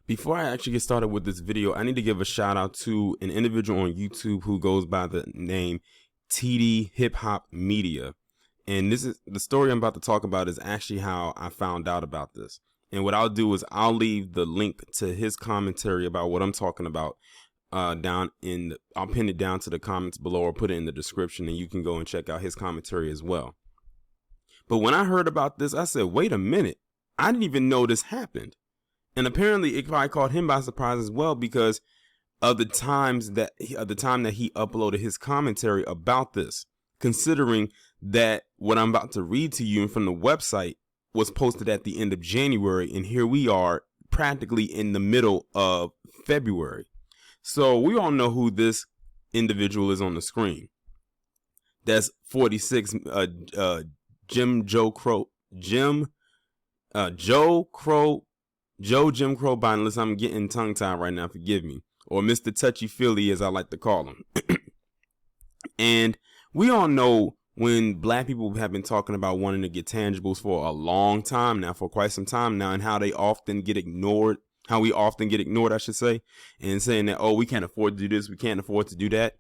Before I actually get started with this video, I need to give a shout out to an individual on YouTube who goes by the name TD Hip Hop Media. And this is the story I'm about to talk about is actually how I found out about this. And what I'll do is I'll leave the link to his commentary about what I'm talking about I'll pin it down to the comments below or put it in the description, and you can go and check out his commentary as well. But when I heard about this, I said, wait a minute, I didn't even know this happened. And apparently it probably caught him by surprise as well, because of the time that he uploaded his commentary about this, considering that what I'm about to read to you from the website was posted at the end of January, and here we are practically in the middle of February. So we all know who this individual is on the screen. That's 46 Jim Crow Biden. Listen, I'm getting tongue tied right now, forgive me. Or Mr. Touchy Feely, as I like to call him. And we all know when black people have been talking about wanting to get tangibles for a long time now, for quite some time now, and how they often get ignored. How we often get ignored, I should say, and saying that, oh, we can't afford to do this, we can't afford to do that,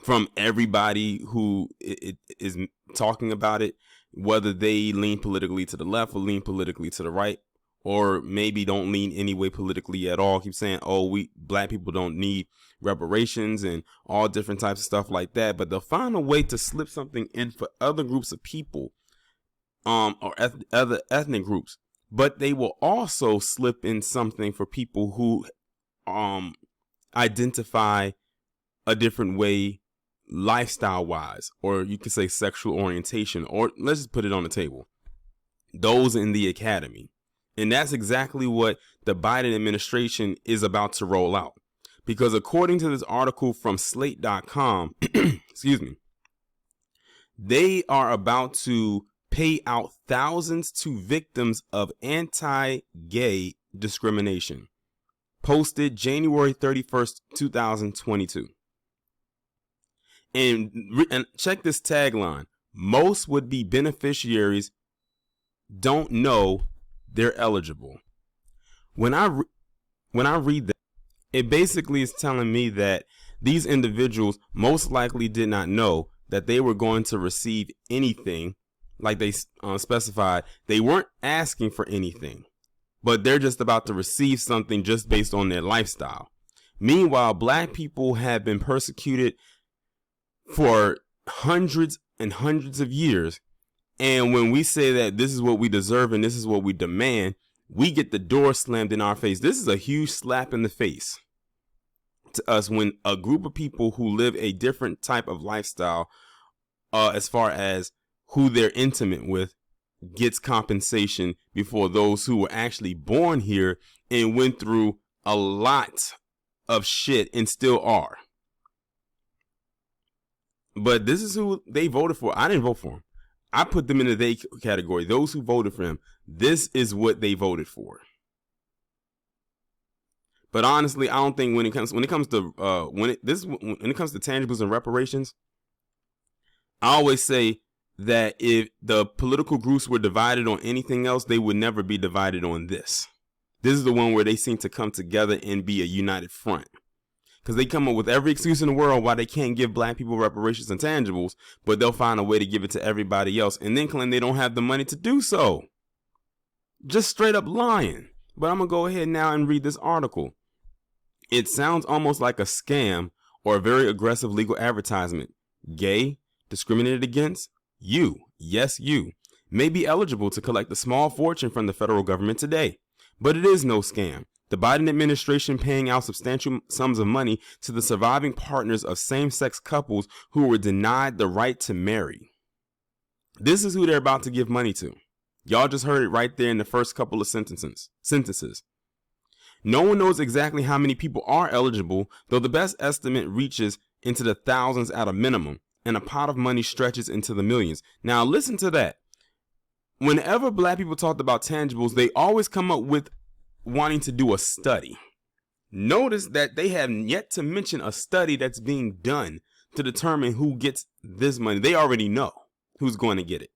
from everybody who is talking about it, whether they lean politically to the left or lean politically to the right, or maybe don't lean any way politically at all. Keep saying, oh, we black people don't need reparations and all different types of stuff like that, but they'll find a way to slip something in for other groups of people, or other ethnic groups. But they will also slip in something for people who identify a different way lifestyle wise, or you could say sexual orientation, or let's just put it on the table, those in the academy. And that's exactly what the Biden administration is about to roll out. Because according to this article from slate.com, excuse me, they are about to pay out thousands to victims of anti-gay discrimination. Posted January 31st, 2022. And check this tagline. Most would-be beneficiaries don't know they're eligible. When I read that, it basically is telling me that these individuals most likely did not know that they were going to receive anything. Like they specified, they weren't asking for anything, but they're just about to receive something just based on their lifestyle. Meanwhile, black people have been persecuted for hundreds and hundreds of years. And when we say that this is what we deserve and this is what we demand, we get the door slammed in our face. This is a huge slap in the face to us when a group of people who live a different type of lifestyle, as far as who they're intimate with, gets compensation before those who were actually born here and went through a lot of shit and still are. But this is who they voted for. I didn't vote for them. I put them in the they category. Those who voted for him, this is what they voted for. But honestly, I don't think when it comes to tangibles and reparations, I always say that if the political groups were divided on anything else, they would never be divided on this. This is the one where they seem to come together and be a united front. Because they come up with every excuse in the world why they can't give black people reparations and tangibles, but they'll find a way to give it to everybody else and then claim they don't have the money to do so. Just straight up lying. But I'm going to go ahead now and read this article. It sounds almost like a scam or a very aggressive legal advertisement. Gay, discriminated against, you, yes you, may be eligible to collect a small fortune from the federal government today. But it is no scam. The Biden administration paying out substantial sums of money to the surviving partners of same-sex couples who were denied the right to marry. This is who they're about to give money to. Y'all just heard it right there in the first couple of sentences. No one knows exactly how many people are eligible, though the best estimate reaches into the thousands at a minimum, and a pot of money stretches into the millions. Now listen to that. Whenever black people talked about tangibles, they always come up with wanting to do a study. Notice that they have yet to mention a study that's being done to determine who gets this money. They already know who's going to get it.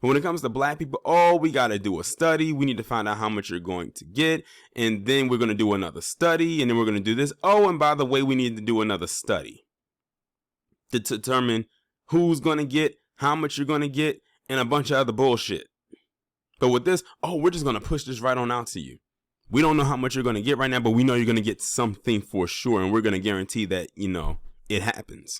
But when it comes to black people, oh, we got to do a study. We need to find out how much you're going to get. And then we're going to do another study. And then we're going to do this. Oh, and by the way, we need to do another study to determine who's going to get, how much you're going to get, and a bunch of other bullshit. But with this, oh, we're just going to push this right on out to you. We don't know how much you're going to get right now, but we know you're going to get something for sure. And we're going to guarantee that, it happens.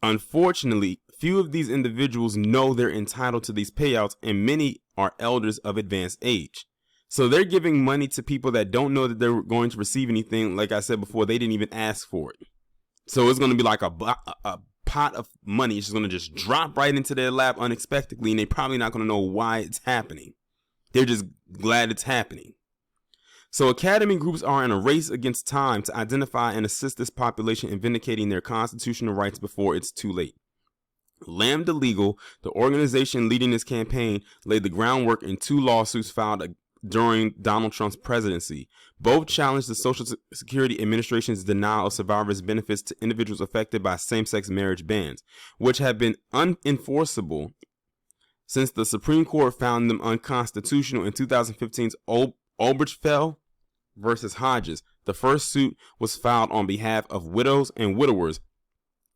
Unfortunately, few of these individuals know they're entitled to these payouts, and many are elders of advanced age. So they're giving money to people that don't know that they're going to receive anything. Like I said before, they didn't even ask for it. So it's going to be like a pot of money. It's just going to just drop right into their lap unexpectedly, and they're probably not going to know why it's happening. They're just glad it's happening. So academy groups are in a race against time to identify and assist this population in vindicating their constitutional rights before it's too late. Lambda Legal, the organization leading this campaign, laid the groundwork in 2 lawsuits filed during Donald Trump's presidency. Both challenged the Social Security Administration's denial of survivors' benefits to individuals affected by same-sex marriage bans, which have been unenforceable since the Supreme Court found them unconstitutional in 2015's Obergefell versus Hodges. The first suit was filed on behalf of widows and widowers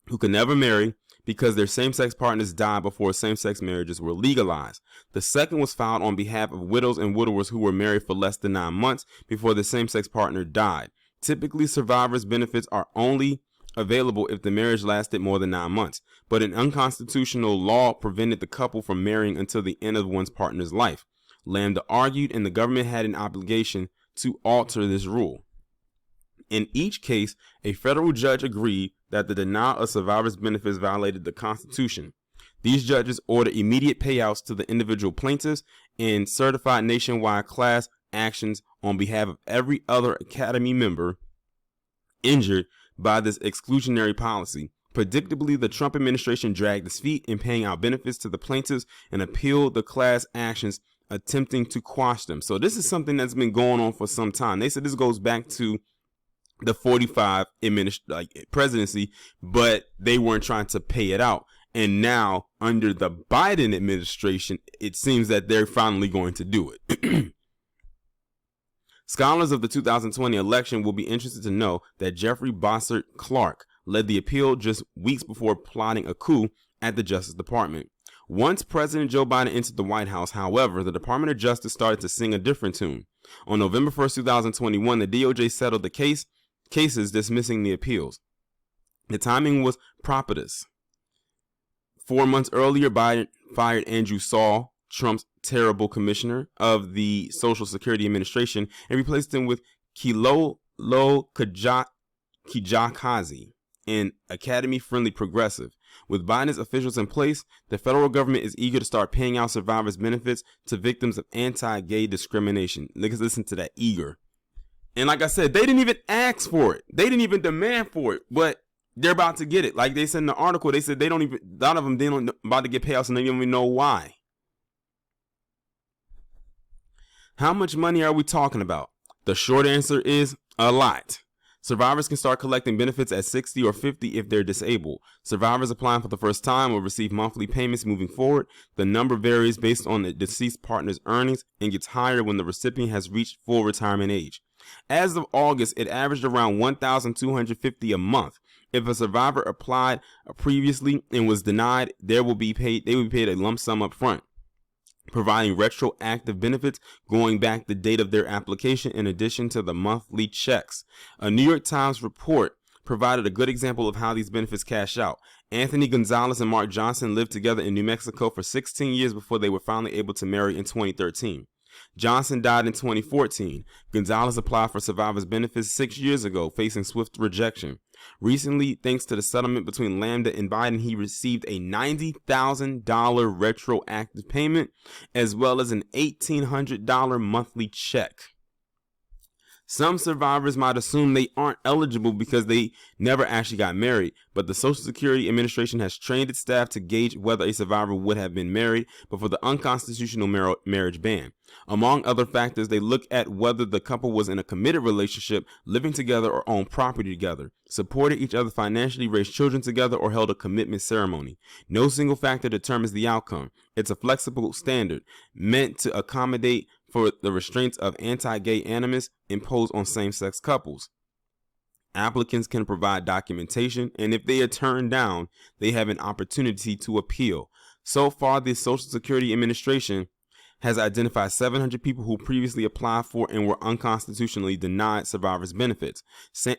who could never marry because their same-sex partners died before same-sex marriages were legalized. The second was filed on behalf of widows and widowers who were married for less than 9 months before the same-sex partner died. Typically, survivors' benefits are only available if the marriage lasted more than 9 months, but an unconstitutional law prevented the couple from marrying until the end of one's partner's life. Lambda argued, and the government had an obligation to alter this rule. In each case, a federal judge agreed that the denial of survivors' benefits violated the Constitution. These judges ordered immediate payouts to the individual plaintiffs and certified nationwide class actions on behalf of every other Academy member injured by this exclusionary policy. Predictably, the Trump administration dragged its feet in paying out benefits to the plaintiffs and appealed the class actions, attempting to quash them. So this is something that's been going on for some time. They said this goes back to the 45 presidency, but they weren't trying to pay it out. And now under the Biden administration, it seems that they're finally going to do it. Scholars of the 2020 election will be interested to know that Jeffrey Bossert Clark led the appeal just weeks before plotting a coup at the Justice Department. Once President Joe Biden entered the White House, however, the Department of Justice started to sing a different tune. On November 1st, 2021, the DOJ settled the cases dismissing the appeals. The timing was propitious. 4 months earlier, Biden fired Andrew Saul, Trump's terrible commissioner of the Social Security Administration, and replaced him with Kilolo Kijakazi, an Academy-friendly progressive. With Biden's officials in place, the federal government is eager to start paying out survivors' benefits to victims of anti-gay discrimination. Listen to that, eager. And like I said, they didn't even ask for it. They didn't even demand for it, but they're about to get it. Like they said in the article, they said a lot of them didn't about to get payouts and they don't even know why. How much money are we talking about? The short answer is a lot. Survivors can start collecting benefits at 60 or 50 if they're disabled. Survivors applying for the first time will receive monthly payments moving forward. The number varies based on the deceased partner's earnings and gets higher when the recipient has reached full retirement age. As of August, it averaged around $1,250 a month. If a survivor applied previously and was denied, they will be paid a lump sum up front, providing retroactive benefits going back the date of their application in addition to the monthly checks. A New York Times report provided a good example of how these benefits cash out. Anthony Gonzalez and Mark Johnson lived together in New Mexico for 16 years before they were finally able to marry in 2013. Johnson died in 2014. Gonzalez applied for survivors' benefits 6 years ago, facing swift rejection. Recently, thanks to the settlement between Lambda and Biden, he received a $90,000 retroactive payment, as well as an $1,800 monthly check. Some survivors might assume they aren't eligible because they never actually got married, but the Social Security Administration has trained its staff to gauge whether a survivor would have been married before the unconstitutional marriage ban. Among other factors, they look at whether the couple was in a committed relationship, living together or owned property together, supported each other financially, raised children together, or held a commitment ceremony. No single factor determines the outcome. It's a flexible standard meant to accommodate for the restraints of anti-gay animus imposed on same-sex couples. Applicants can provide documentation, and if they are turned down, they have an opportunity to appeal. So far, the Social Security Administration has identified 700 people who previously applied for and were unconstitutionally denied survivors' benefits.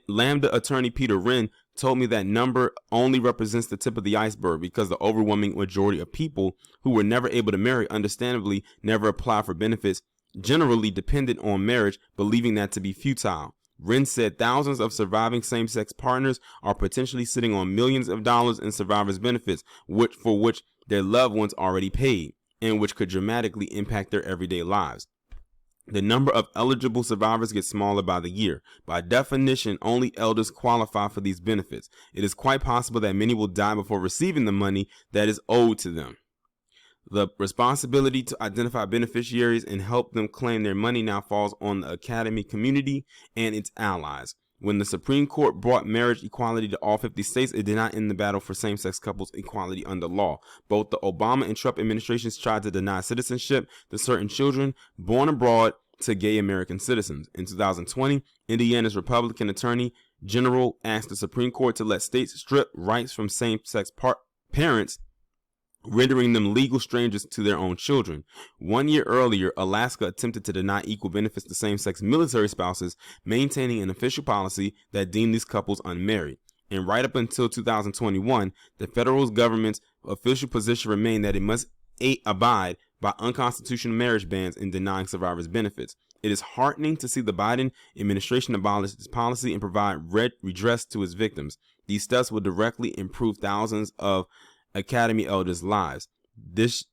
Lambda attorney Peter Wren told me that number only represents the tip of the iceberg because the overwhelming majority of people who were never able to marry understandably never applied for benefits, generally dependent on marriage, believing that to be futile. Wren said thousands of surviving same-sex partners are potentially sitting on millions of dollars in survivors' benefits, for which their loved ones already paid, and which could dramatically impact their everyday lives. The number of eligible survivors gets smaller by the year. By definition, only elders qualify for these benefits. It is quite possible that many will die before receiving the money that is owed to them. The responsibility to identify beneficiaries and help them claim their money now falls on the Academy community and its allies. When the Supreme Court brought marriage equality to all 50 states, it did not end the battle for same-sex couples equality under law. Both the Obama and Trump administrations tried to deny citizenship to certain children born abroad to gay American citizens. In 2020, Indiana's Republican Attorney General asked the Supreme Court to let states strip rights from same-sex parents, rendering them legal strangers to their own children. 1 year earlier, Alaska attempted to deny equal benefits to same-sex military spouses, maintaining an official policy that deemed these couples unmarried. And right up until 2021, the federal government's official position remained that it must abide by unconstitutional marriage bans in denying survivors benefits. It is heartening to see the Biden administration abolish this policy and provide redress to its victims. These steps will directly improve thousands of Academy elders' lives.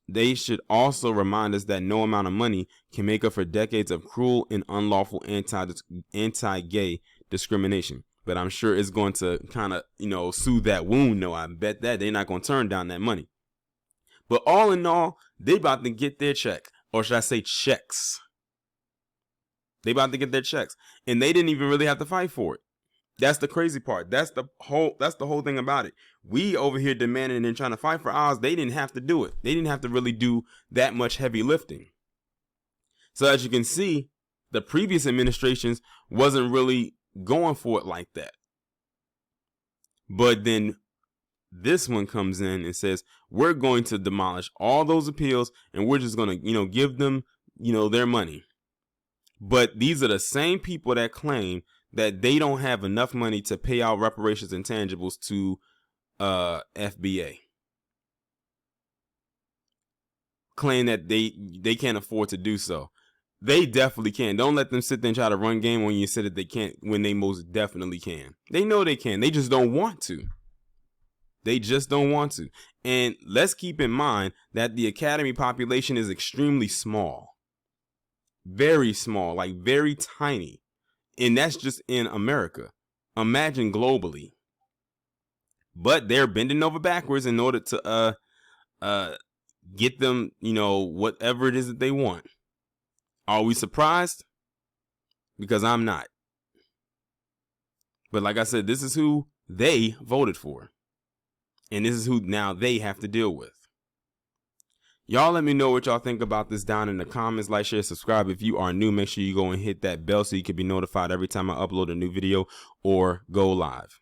They should also remind us that no amount of money can make up for decades of cruel and unlawful anti-gay discrimination. But I'm sure it's going to kind of, soothe that wound. No, I bet that they're not going to turn down that money. But all in all, they about to get their check, or should I say checks? They about to get their checks, and they didn't even really have to fight for it. That's the crazy part. That's the whole thing about it. We over here demanding and trying to fight for ours. They didn't have to do it. They didn't have to really do that much heavy lifting. So as you can see, the previous administrations wasn't really going for it like that. But then this one comes in and says, we're going to demolish all those appeals and we're just going to, give them, their money. But these are the same people that claim that they don't have enough money to pay out reparations and intangibles to FBA. Claim that they can't afford to do so. They definitely can. Don't let them sit there and try to run game when you said that they can't, when they most definitely can. They know they can. They just don't want to. They just don't want to. And let's keep in mind that the Academy population is extremely small. Very small, like very tiny. And that's just in America. Imagine globally. But they're bending over backwards in order to get them, whatever it is that they want. Are we surprised? Because I'm not. But like I said, this is who they voted for. And this is who now they have to deal with. Y'all let me know what y'all think about this down in the comments. Like, share, subscribe. If you are new, make sure you go and hit that bell so you can be notified every time I upload a new video or go live.